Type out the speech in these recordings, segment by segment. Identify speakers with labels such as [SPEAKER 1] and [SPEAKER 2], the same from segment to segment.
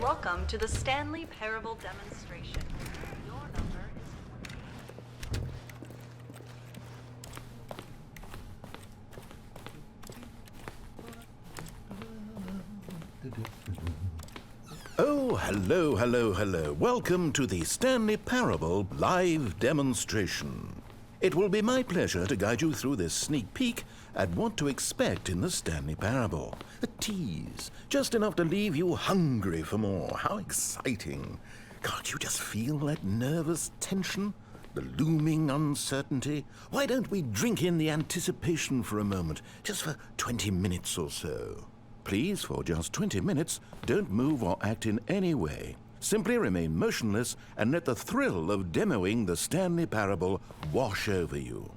[SPEAKER 1] Welcome to the Stanley Parable demonstration. Your number
[SPEAKER 2] is... Oh, hello. Welcome to the Stanley Parable live demonstration. It will be my pleasure to guide you through this sneak peek at what to expect in the Stanley Parable. A tease, just enough to leave you hungry for more. How exciting. Can't you just feel that nervous tension? The looming uncertainty? Why don't we drink in the anticipation for a moment, just for 20 minutes or so? Please, for just 20 minutes, don't move or act in any way. Simply remain motionless and let the thrill of demoing the Stanley Parable wash over you.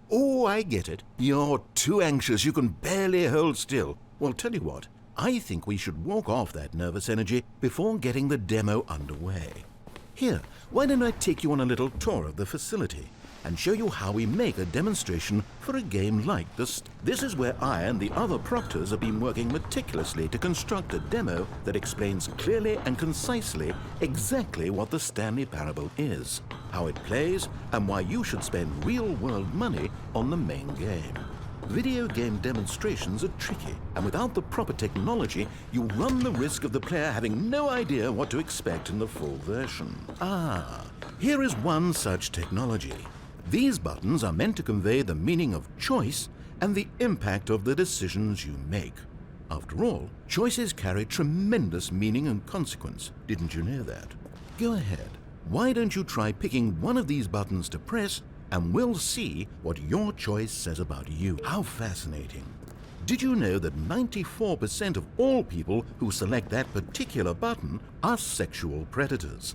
[SPEAKER 2] Oh, I get it. You're too anxious. You can barely hold still. Well, tell you what. I think we should walk off that nervous energy before getting the demo underway. Here, why don't I take you on a little tour of the facility and show you how we make a demonstration for a game like this. This is where I and the other proctors have been working meticulously to construct a demo that explains clearly and concisely exactly what the Stanley Parable is, how it plays, and why you should spend real-world money on the main game. Video game demonstrations are tricky, and without the proper technology, you run the risk of the player having no idea what to expect in the full version. Here is one such technology. These buttons are meant to convey the meaning of choice and the impact of the decisions you make. After all, choices carry tremendous meaning and consequence. Didn't you know that? Go ahead. Why don't you try picking one of these buttons to press, and we'll see what your choice says about you. How fascinating. Did you know that 94% of all people who select that particular button are sexual predators?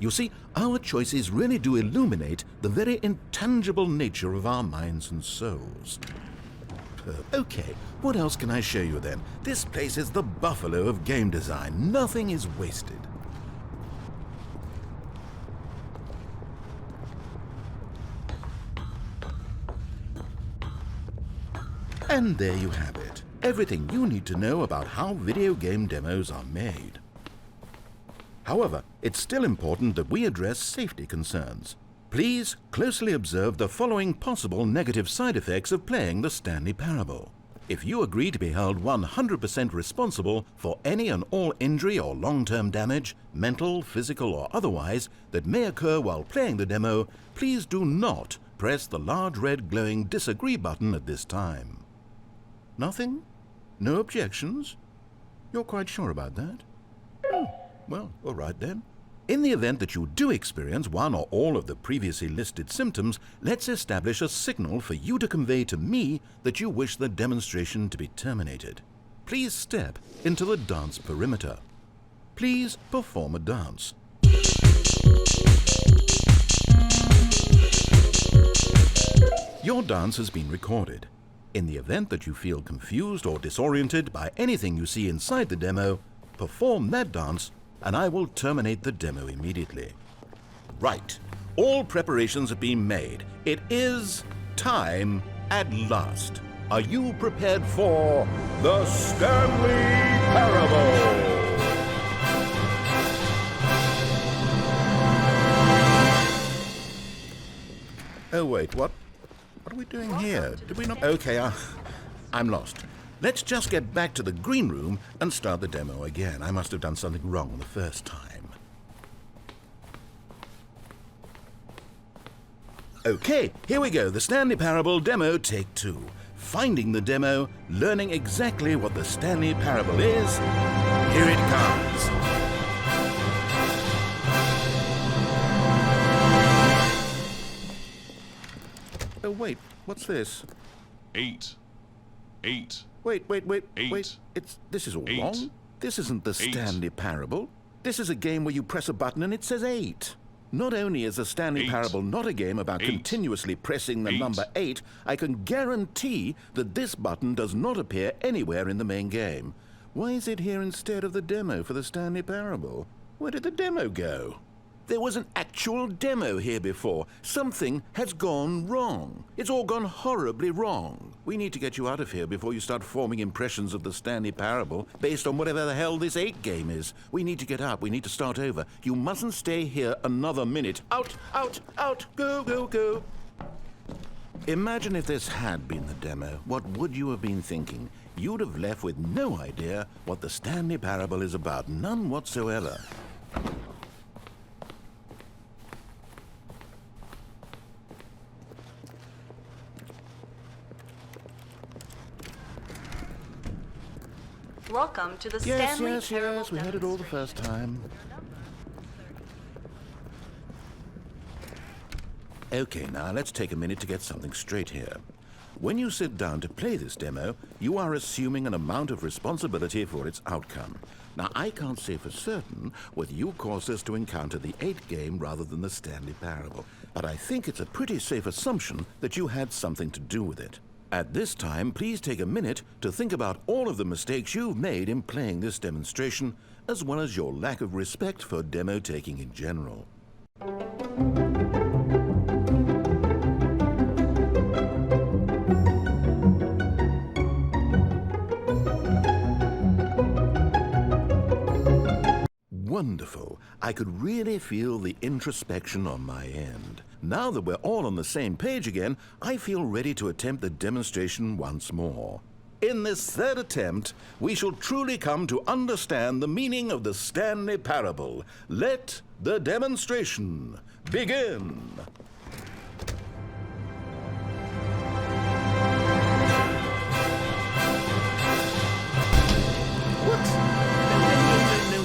[SPEAKER 2] You see, our choices really do illuminate the very intangible nature of our minds and souls. Okay, what else can I show you then? This place is the buffalo of game design. Nothing is wasted. And there you have it. Everything you need to know about how video game demos are made. However, it's still important that we address safety concerns. Please closely observe the following possible negative side effects of playing the Stanley Parable. If you agree to be held 100% responsible for any and all injury or long-term damage, mental, physical, or otherwise, that may occur while playing the demo, please do not press the large red glowing disagree button at this time. Nothing? No objections? You're quite sure about that? Well, all right then. In the event that you do experience one or all of the previously listed symptoms, let's establish a signal for you to convey to me that you wish the demonstration to be terminated. Please step into the dance perimeter. Please perform a dance. Your dance has been recorded. In the event that you feel confused or disoriented by anything you see inside the demo, perform that dance and I will terminate the demo immediately. Right. All preparations have been made. It is time at last. Are you prepared for the Stanley Parable? Oh wait, what are we doing here? Did we not? Okay, I'm lost. Let's just get back to the green room and start the demo again. I must have done something wrong the first time. Okay, here we go. The Stanley Parable demo, take 2. Finding the demo, learning exactly what the Stanley Parable is. Here it comes. Oh, wait, what's this?
[SPEAKER 3] 8.
[SPEAKER 2] Wait.
[SPEAKER 3] 8.
[SPEAKER 2] This is all
[SPEAKER 3] 8.
[SPEAKER 2] wrong. This isn't the Stanley Parable. This is a game where you press a button and it says 8. Not only is the Stanley
[SPEAKER 3] 8.
[SPEAKER 2] Parable not a game about
[SPEAKER 3] 8.
[SPEAKER 2] continuously pressing the
[SPEAKER 3] 8.
[SPEAKER 2] number 8, I can guarantee that this button does not appear anywhere in the main game. Why is it here instead of the demo for the Stanley Parable? Where did the demo go? There was an actual demo here before. Something has gone wrong. It's all gone horribly wrong. We need to get you out of here before you start forming impressions of the Stanley Parable based on whatever the hell this 8 game is. We need to get out. We need to start over. You mustn't stay here another minute. Out, out, out, go, go, go. Imagine if this had been the demo. What would you have been thinking? You'd have left with no idea what the Stanley Parable is about. None whatsoever.
[SPEAKER 1] Welcome to the
[SPEAKER 2] Yes,
[SPEAKER 1] Stanley
[SPEAKER 2] yes,
[SPEAKER 1] Parable
[SPEAKER 2] yes. We had it all the
[SPEAKER 1] demonstration.
[SPEAKER 2] first time. Okay, now let's take a minute to get something straight here. When you sit down to play this demo, you are assuming an amount of responsibility for its outcome. Now, I can't say for certain whether you caused us to encounter the 8 game rather than the Stanley Parable, but I think it's a pretty safe assumption that you had something to do with it. At this time, please take a minute to think about all of the mistakes you've made in playing this demonstration, as well as your lack of respect for demo taking in general. Wonderful. I could really feel the introspection on my end. Now that we're all on the same page again, I feel ready to attempt the demonstration once more. In this third attempt, we shall truly come to understand the meaning of the Stanley Parable. Let the demonstration begin.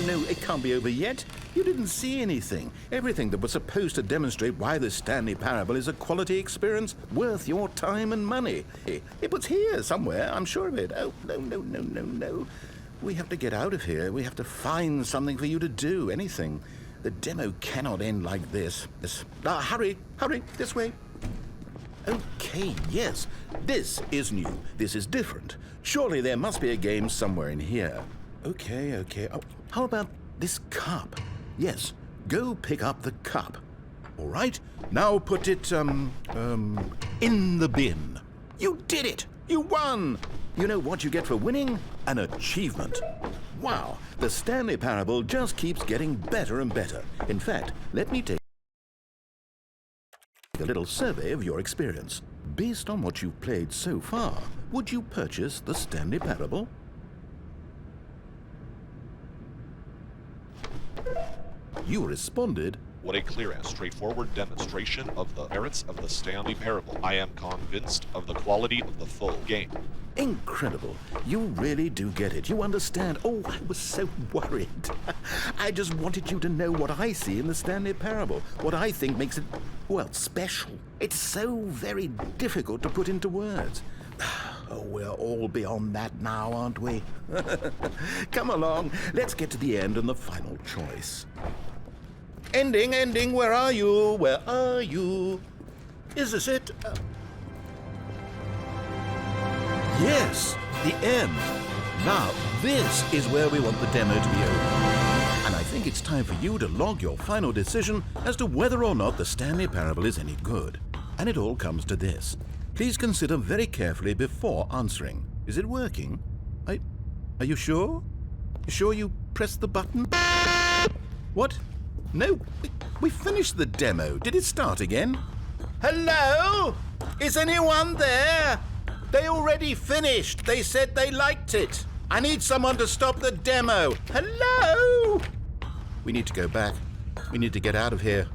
[SPEAKER 2] No, it can't be over yet. You didn't see anything. Everything that was supposed to demonstrate why the Stanley Parable is a quality experience worth your time and money. It was here somewhere, I'm sure of it. Oh, no. We have to get out of here. We have to find something for you to do, anything. The demo cannot end like this. Hurry, this way. Okay, yes, this is new. This is different. Surely there must be a game somewhere in here. Okay. Oh, how about this cup? Yes, go pick up the cup. All right, now put it, in the bin. You did it! You won! You know what you get for winning? An achievement. Wow, the Stanley Parable just keeps getting better and better. In fact, let me take a little survey of your experience. Based on what you've played so far, would you purchase the Stanley Parable? You responded,
[SPEAKER 3] What a clear and straightforward demonstration of the merits of the Stanley Parable. I am convinced of the quality of the full game.
[SPEAKER 2] incredible. You really do get it. You understand. Oh, I was so worried. I just wanted you to know what I see in the Stanley Parable, what I think makes it, well, special. It's so very difficult to put into words. Oh, we're all beyond that now, aren't we? Come along, let's get to the end and the final choice. Ending, where are you? Where are you? Is this it? Yes, the end. Now, this is where we want the demo to be over. And I think it's time for you to log your final decision as to whether or not the Stanley Parable is any good. And it all comes to this. Please consider very carefully before answering. Is it working? Are you sure? You sure you pressed the button? What? No, we finished the demo. Did it start again? Hello? Is anyone there? They already finished. They said they liked it. I need someone to stop the demo. Hello? We need to go back. We need to get out of here.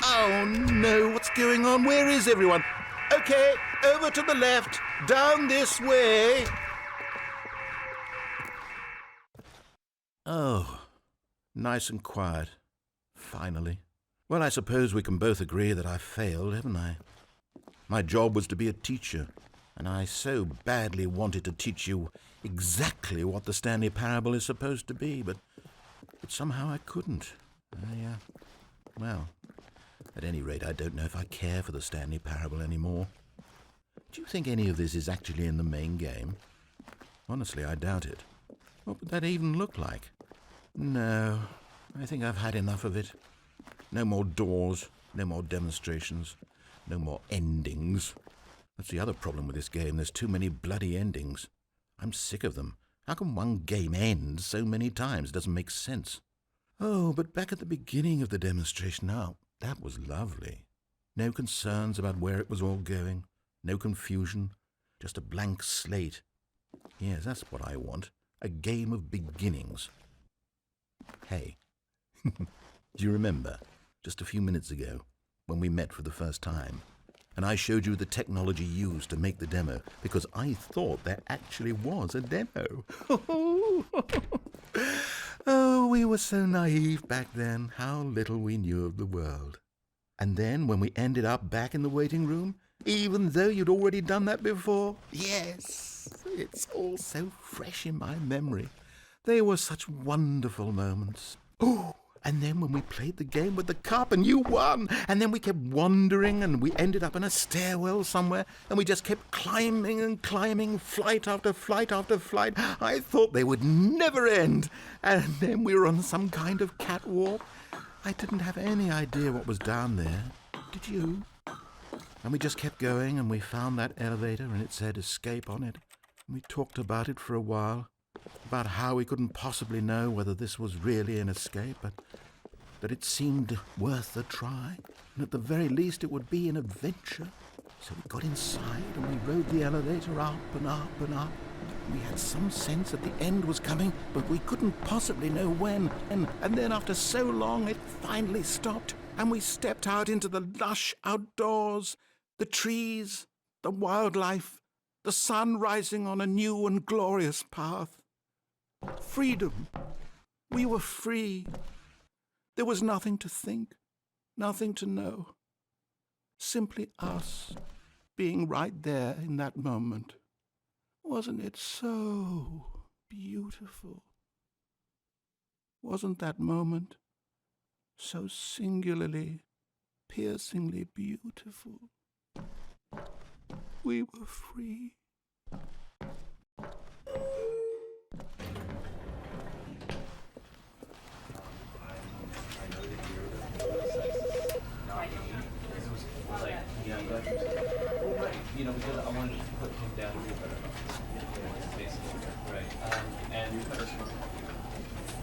[SPEAKER 2] Oh no, what's going on? Where is everyone? Okay, over to the left, down this way. Oh, nice and quiet. Finally. Well, I suppose we can both agree that I failed, haven't I? My job was to be a teacher, and I so badly wanted to teach you exactly what the Stanley Parable is supposed to be, but somehow I couldn't. Well, at any rate, I don't know if I care for the Stanley Parable anymore. Do you think any of this is actually in the main game? Honestly, I doubt it. What would that even look like? No, I think I've had enough of it. No more doors, no more demonstrations, no more endings. That's the other problem with this game. There's too many bloody endings. I'm sick of them. How can one game end so many times? It doesn't make sense. Oh, but back at the beginning of the demonstration, now, that was lovely. No concerns about where it was all going. No confusion. Just a blank slate. Yes, that's what I want. A game of beginnings. Hey, do you remember, just a few minutes ago, when we met for the first time, and I showed you the technology used to make the demo, because I thought there actually was a demo. Oh, we were so naive back then. How little we knew of the world. And then, when we ended up back in the waiting room, even though you'd already done that before, yes, it's all so fresh in my memory. They were such wonderful moments. Oh, and then when we played the game with the cup and you won, and then we kept wandering and we ended up in a stairwell somewhere and we just kept climbing and climbing, flight after flight after flight. I thought they would never end. And then we were on some kind of catwalk. I didn't have any idea what was down there. Did you? And we just kept going and we found that elevator and it said escape on it. And we talked about it for a while. About how we couldn't possibly know whether this was really an escape, but that it seemed worth a try, and at the very least it would be an adventure. So we got inside and we rode the elevator up and up and up. We had some sense that the end was coming, but we couldn't possibly know when. And then after so long, it finally stopped, and we stepped out into the lush outdoors, the trees, the wildlife, the sun rising on a new and glorious path. Freedom. We were free. There was nothing to think, nothing to know. Simply us being right there in that moment. Wasn't it so beautiful? Wasn't that moment so singularly, piercingly beautiful? We were free.